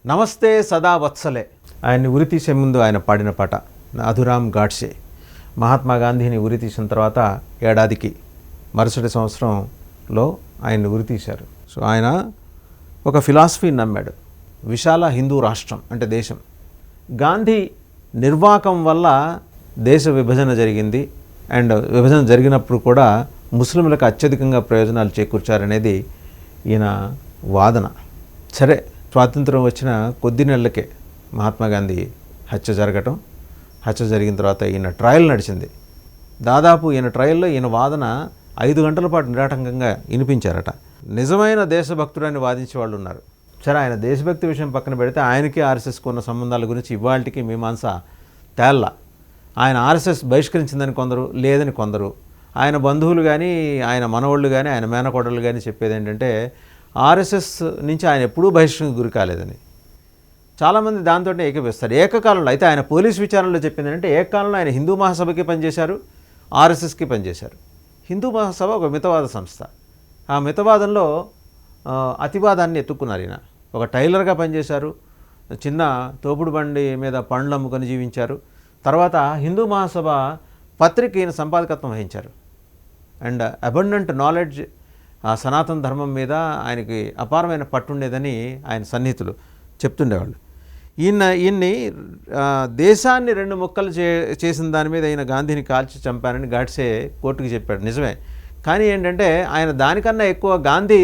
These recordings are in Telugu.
నమస్తే సదా వత్సలే ఆయన్ని ఉరితీసే ముందు ఆయన పాడిన పాట అధురామ్ గాడ్సే. మహాత్మా గాంధీని ఉరితీసిన తర్వాత ఏడాదికి మరుసటి సంవత్సరంలో ఆయన్ని ఉరితీశారు. సో ఆయన ఒక ఫిలాసఫీని నమ్మాడు, విశాల హిందూ రాష్ట్రం అంటే దేశం. గాంధీ నిర్వాకం వల్ల దేశ విభజన జరిగింది. అండ్ విభజన జరిగినప్పుడు కూడా ముస్లింలకు అత్యధికంగా ప్రయోజనాలు చేకూర్చారనేది ఈయన వాదన. సరే, స్వాతంత్రం వచ్చిన కొద్ది నెలలకే మహాత్మా గాంధీ హత్య జరిగిన తర్వాత ఈయన ట్రయల్ నడిచింది. దాదాపు ఈయన ట్రయల్లో ఈయన వాదన 5 గంటల పాటు నిరాటంకంగా వినిపించారట. నిజమైన దేశభక్తుడని వాదించే వాళ్ళు ఉన్నారు. సరే, ఆయన దేశభక్తి విషయం పక్కన పెడితే ఆయనకి ఆర్ఎస్ఎస్కు ఉన్న సంబంధాల గురించి ఇవాళకి మీమాంస తేల్లా. ఆయన ఆర్ఎస్ఎస్ బహిష్కరించిందని కొందరు, లేదని కొందరు. ఆయన బంధువులు కానీ, ఆయన మనవాళ్ళు కానీ, ఆయన మేనకోడళ్ళు కానీ చెప్పేది ఏంటంటే ఆర్ఎస్ఎస్ నుంచి ఆయన ఎప్పుడూ బహిష్కరణకు గురి కాలేదని. చాలామంది దాంతో ఏకీపిస్తారు. ఏకకాలంలో అయితే ఆయన పోలీస్ విచారణలో చెప్పింది అంటే ఏకకాలంలో ఆయన హిందూ మహాసభకి పనిచేశారు, ఆర్ఎస్ఎస్కి పనిచేశారు. హిందూ మహాసభ ఒక మితవాద సంస్థ. ఆ మితవాదంలో అతివాదాన్ని ఎత్తుక్కున్నారు. ఈయన ఒక టైలర్గా పనిచేశారు, చిన్న తోపుడు బండి మీద పండ్లు అమ్ముకొని జీవించారు. తర్వాత హిందూ మహాసభ పత్రిక ఈయన సంపాదకత్వం వహించారు. అండ్ అబండెంట్ నాలెడ్జ్, సనాతన ధర్మం మీద ఆయనకి అపారమైన పట్టుండేదని ఆయన సన్నిహితులు చెప్తుండేవాళ్ళు. ఈయన్ని దేశాన్ని 2 ముక్కలు చేసిన దాని మీద ఈయన గాంధీని కాల్చి చంపారని గాడ్సే కోర్టుకి చెప్పాడు. నిజమే. కానీ ఏంటంటే ఆయన దానికన్నా ఎక్కువ గాంధీ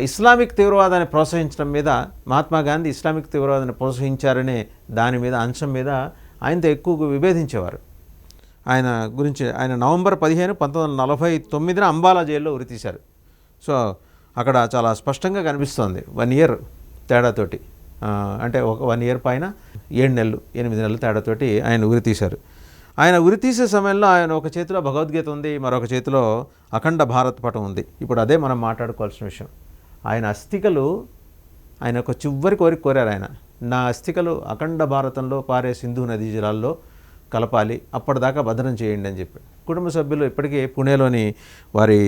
ఇస్లామిక్ తీవ్రవాదాన్ని ప్రోత్సహించడం మీద, మహాత్మా గాంధీ ఇస్లామిక్ తీవ్రవాదాన్ని ప్రోత్సహించారనే దాని మీద, అంశం మీద ఆయనతో ఎక్కువగా విభేదించేవారు. ఆయన గురించి ఆయన నవంబర్ 15, 1949 అంబాలా జైల్లో ఉరితీశారు. సో అక్కడ చాలా స్పష్టంగా కనిపిస్తోంది 1 ఇయర్ తేడాతోటి, అంటే ఒక 1 ఇయర్ పైన 7 నెలలు 8 నెలల తేడాతోటి ఆయన ఉరితీశారు. ఆయన ఉరితీసే సమయంలో ఆయన ఒక చేతిలో భగవద్గీత ఉంది, మరొక చేతిలో అఖండ భారత్ పటం ఉంది. ఇప్పుడు అదే మనం మాట్లాడుకోవాల్సిన విషయం. ఆయన అస్థికలు, ఆయన ఒక చివరి కోరిక కోరారు. ఆయన, నా అస్థికలు అఖండ భారతంలో పారే సింధు నదీ జలాల్లో కలపాలి, అప్పటిదాకా భద్రం చేయండి అని చెప్పి. కుటుంబ సభ్యులు ఇప్పటికీ పుణేలోని వారి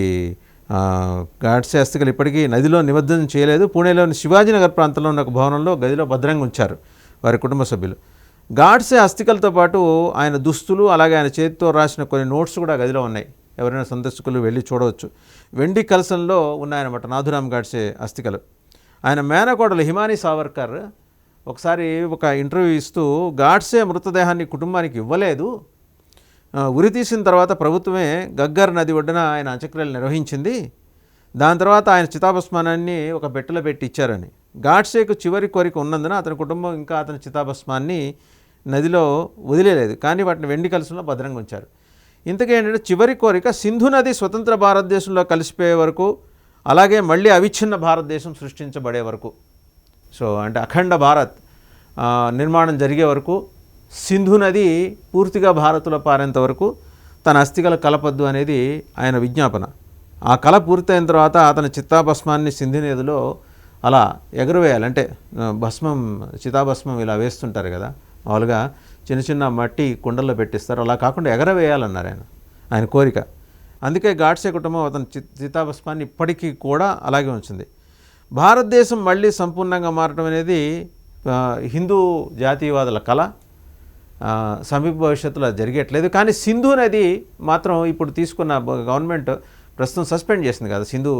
గాడ్సే అస్థికలు ఇప్పటికీ నదిలో నిమజ్జనం చేయలేదు. పుణేలోని శివాజీనగర్ ప్రాంతంలో ఉన్న ఒక భవనంలో గదిలో భద్రంగా ఉంచారు వారి కుటుంబ సభ్యులు. గాడ్సే అస్థికలతో పాటు ఆయన దుస్తులు, అలాగే ఆయన చేతితో రాసిన కొన్ని నోట్స్ కూడా గదిలో ఉన్నాయి. ఎవరైనా సందర్శకులు వెళ్ళి చూడవచ్చు. వెండి కలసంలో ఉన్నాయన్నమాట నాథురామ్ గాడ్సే అస్థికలు. ఆయన మేనకోడలు హిమానీ సావర్కర్ ఒకసారి ఒక ఇంటర్వ్యూ ఇస్తూ, గాడ్సే మృతదేహాన్ని కుటుంబానికి ఇవ్వలేదు, ఉరి తీసిన తర్వాత ప్రభుత్వమే గగ్గర్ నది ఒడ్డున ఆయన అంత్యక్రియలు నిర్వహించింది, దాని తర్వాత ఆయన చితాభస్మానాన్ని ఒక బెట్టలో పెట్టి ఇచ్చారని. గాడ్సేకు చివరి కోరిక ఉన్నందున అతని కుటుంబం ఇంకా అతని చితాభస్మాన్ని నదిలో వదిలేదు, కానీ వాటిని వెండి కలసంలో భద్రంగా ఉంచారు. ఇంతకేంటంటే చివరి కోరిక సింధు నది స్వతంత్ర భారతదేశంలో కలిసిపోయే వరకు, అలాగే మళ్ళీ అవిచ్ఛిన్న భారతదేశం సృష్టించబడే వరకు, సో అంటే అఖండ భారత్ నిర్మాణం జరిగే వరకు, సింధు నది పూర్తిగా భారత్లో పారేంత వరకు తన అస్థికలు కలపద్దు అనేది ఆయన విజ్ఞాపన. ఆ కళ పూర్తయిన తర్వాత అతని చిత్తాభస్మాన్ని సింధు నదిలో అలా ఎగురవేయాలి. అంటే భస్మం, చితాభస్మం ఇలా వేస్తుంటారు కదా, మామూలుగా చిన్న చిన్న మట్టి కుండల్లో పెట్టిస్తారు, అలా కాకుండా ఎగరవేయాలన్నారు ఆయన కోరిక. అందుకే గాడ్సే కుటుంబం అతని చితాభస్మాన్ని ఇప్పటికీ కూడా అలాగే ఉంచింది. భారతదేశం మళ్ళీ సంపూర్ణంగా మారడం అనేది హిందూ జాతీయవాదుల కళ. సమీప భవిష్యత్తులో జరిగేట్లేదు. కానీ సింధు నది మాత్రం ఇప్పుడు తీసుకున్న గవర్నమెంట్ ప్రస్తుతం సస్పెండ్ చేసింది కదా సింధు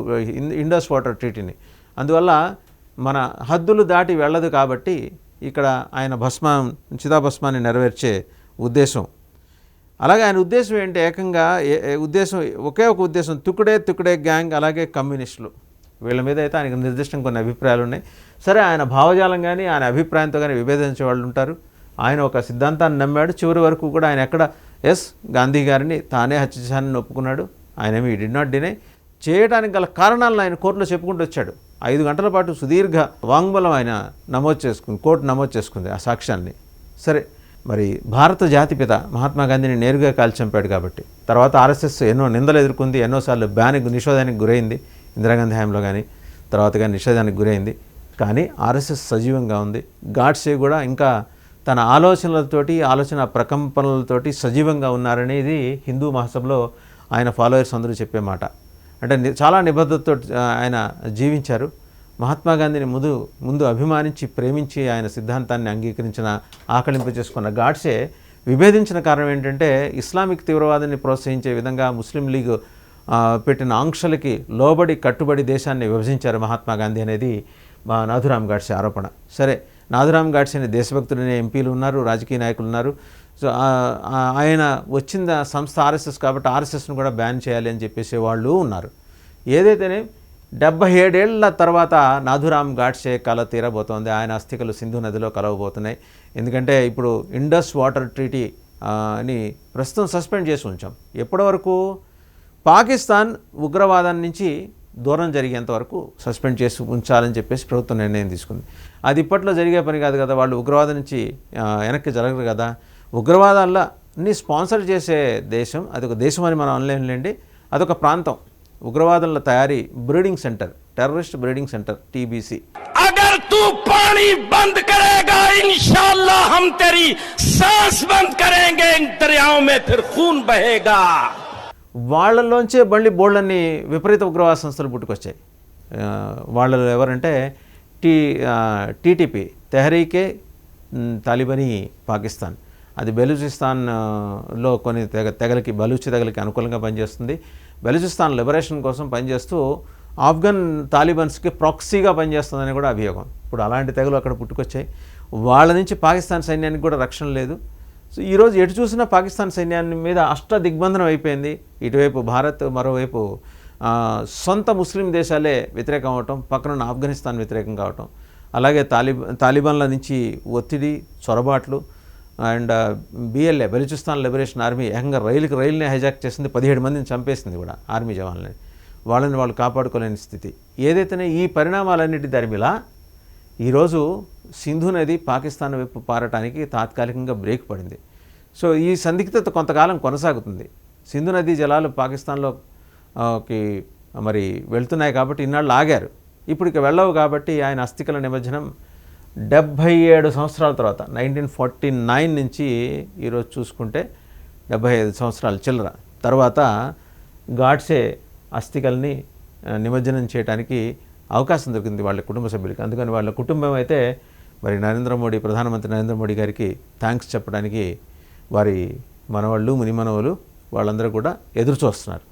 ఇండస్ వాటర్ ట్రీటీని. అందువల్ల మన హద్దులు దాటి వెళ్ళదు. కాబట్టి ఇక్కడ ఆయన చితాభస్మాన్ని నెరవేర్చే ఉద్దేశం. అలాగే ఆయన ఉద్దేశం ఏంటి, ఏకంగా ఉద్దేశం ఒకే ఒక ఉద్దేశం, తుకుడే గ్యాంగ్, అలాగే కమ్యూనిస్టులు, వీళ్ళ మీద అయితే ఆయనకు నిర్దిష్టంగా కొన్ని అభిప్రాయాలు ఉన్నాయి. సరే, ఆయన భావజాలం కానీ ఆయన అభిప్రాయంతో కానీ విభేదించే వాళ్ళు ఉంటారు. ఆయన ఒక సిద్ధాంతాన్ని నమ్మాడు. చివరి వరకు కూడా ఆయన ఎక్కడ గాంధీ గారిని తానే హత్య చేశానని ఒప్పుకున్నాడు. ఆయనేమి డిడ్ నాట్ డినై. చేయడానికి గల కారణాలను ఆయన కోర్టులో చెప్పుకుంటూ వచ్చాడు. 5 గంటల పాటు సుదీర్ఘ వాంగ్మూలం ఆయన కోర్టు నమోదు చేసుకుంది ఆ సాక్ష్యాన్ని. సరే, మరి భారత జాతిపిత మహాత్మా గాంధీని నేరుగా కాల్చి చంపాడు కాబట్టి తర్వాత ఆర్ఎస్ఎస్ ఎన్నో నిందలు ఎదుర్కొంది, ఎన్నోసార్లు నిషేధానికి గురైంది. ఇందిరాగాంధీ హయాంలో కానీ తర్వాత కానీ నిషేధానికి గురైంది. కానీ ఆర్ఎస్ఎస్ సజీవంగా ఉంది. గాడ్సే కూడా ఇంకా తన ఆలోచన ప్రకంపనలతోటి సజీవంగా ఉన్నారనేది హిందూ మహాసభలో ఆయన ఫాలోయర్స్ అందరూ చెప్పే మాట. అంటే చాలా నిబద్ధతతో ఆయన జీవించారు. మహాత్మా గాంధీని ముందు అభిమానించి ప్రేమించి ఆయన సిద్ధాంతాన్ని అంగీకరించిన ఆకళింపు చేసుకున్న గాడ్సే విభేదించిన కారణం ఏంటంటే ఇస్లామిక్ తీవ్రవాదాన్ని ప్రోత్సహించే విధంగా ముస్లిం లీగ్ పెట్టిన ఆంక్షలకి లోబడి కట్టుబడి దేశాన్ని విభజించారు మహాత్మా గాంధీ అనేది నాథురామ్ గాడ్సే ఆరోపణ. సరే, నాథురామ్ గాడ్సేని దేశభక్తులనే ఎంపీలు ఉన్నారు, రాజకీయ నాయకులు ఉన్నారు. సో ఆయన వచ్చిన సంస్థ ఆర్ఎస్ఎస్ కాబట్టి ఆర్ఎస్ఎస్ను కూడా బ్యాన్ చేయాలి అని చెప్పేసి వాళ్ళు ఉన్నారు. ఏదైతేనే 77 ఏళ్ల తర్వాత నాథురామ్ గాడ్సే కళ తీరబోతోంది. ఆయన అస్థికలు సింధు నదిలో కలవబోతున్నాయి. ఎందుకంటే ఇప్పుడు ఇండస్ వాటర్ ట్రీటీ అని ప్రస్తుతం సస్పెండ్ చేసి ఉంచాం. ఎప్పటి వరకు? పాకిస్తాన్ ఉగ్రవాదాన్ని నుంచి దూరం జరిగేంత వరకు సస్పెండ్ చేసి ఉంచాలని చెప్పేసి ప్రభుత్వం నిర్ణయం తీసుకుంది. అది ఇప్పట్లో జరిగే పని కాదు కదా. వాళ్ళు ఉగ్రవాదం నుంచి వెనక్కి జరగరు కదా. ఉగ్రవాదాలని స్పాన్సర్ చేసే దేశం అదొక దేశం అని మనం అనలేండి, అదొక ప్రాంతం. ఉగ్రవాదంలో తయారీ breeding centre, terrorist breeding centre TBC. अगर तू पानी बंद करेगा इंशाअल्लाह हम तेरी सांस बंद करेंगे, इन दरियाओं में फिर खून बहेगा. వాళ్ళలోంచే మళ్ళీ బోళ్ళన్ని విపరీత ఉగ్రవాద సంస్థలు పుట్టుకొచ్చాయి. వాళ్ళలో ఎవరంటే TTP, తెహరీకే తాలిబానీ పాకిస్తాన్. అది బెలూచిస్తాన్లో కొన్ని తెగలకి బలూచి తెగలకి అనుకూలంగా పనిచేస్తుంది. బెలూచిస్తాన్ లిబరేషన్ కోసం పనిచేస్తూ ఆఫ్ఘన్ తాలిబాన్స్కి ప్రాక్సీగా పనిచేస్తుందని కూడా అభియోగం. ఇప్పుడు అలాంటి తెగలు అక్కడ పుట్టుకొచ్చాయి. వాళ్ళ నుంచి పాకిస్తాన్ సైన్యానికి కూడా రక్షణ లేదు. సో ఈరోజు ఎటు చూసినా పాకిస్తాన్ సైన్యాన్ని మీద అష్టదిగ్బంధనం అయిపోయింది. ఇటువైపు భారత్, మరోవైపు సొంత ముస్లిం దేశాలే వ్యతిరేకం అవటం, పక్కన ఆఫ్ఘనిస్తాన్ వ్యతిరేకం కావటం, అలాగే తాలిబాన్ల నుంచి ఒత్తిడి, చొరబాట్లు. And BLA Balochistan liberation army ఏకంగా రైలుని హైజాక్ చేసింది, 17 మందిని చంపేసింది కూడా ఆర్మీ జవాన్లని. వాళ్ళని వాళ్ళు కాపాడుకోలేని స్థితి. ఏదైతేనే ఈ పరిణామాలన్నిటి దరిమిలా ఈరోజు సింధు నది పాకిస్తాన్ వైపు పారటానికి తాత్కాలికంగా బ్రేక్ పడింది. సో ఈ సందిగ్ధత కొంతకాలం కొనసాగుతుంది. సింధు నదీ జలాలు పాకిస్తాన్లోకి మరి వెళ్తున్నాయి కాబట్టి ఇన్నాళ్ళు ఆగారు. ఇప్పుడు ఇక వెళ్ళవు కాబట్టి ఆయన అస్థికల నిమజ్జనం 77 సంవత్సరాల తర్వాత 1949 నుంచి ఈరోజు చూసుకుంటే 75 సంవత్సరాలు చిల్లర తర్వాత గాడ్సే అస్థికల్ని నిమజ్జనం చేయడానికి అవకాశం దొరికింది వాళ్ళ కుటుంబ సభ్యులకి. అందుకని వాళ్ళ కుటుంబం అయితే మరి ప్రధానమంత్రి నరేంద్ర మోడీ గారికి థ్యాంక్స్ చెప్పడానికి వారి మనవాళ్ళు, మునిమనవలు వాళ్ళందరూ కూడా ఎదురు చూస్తున్నారు.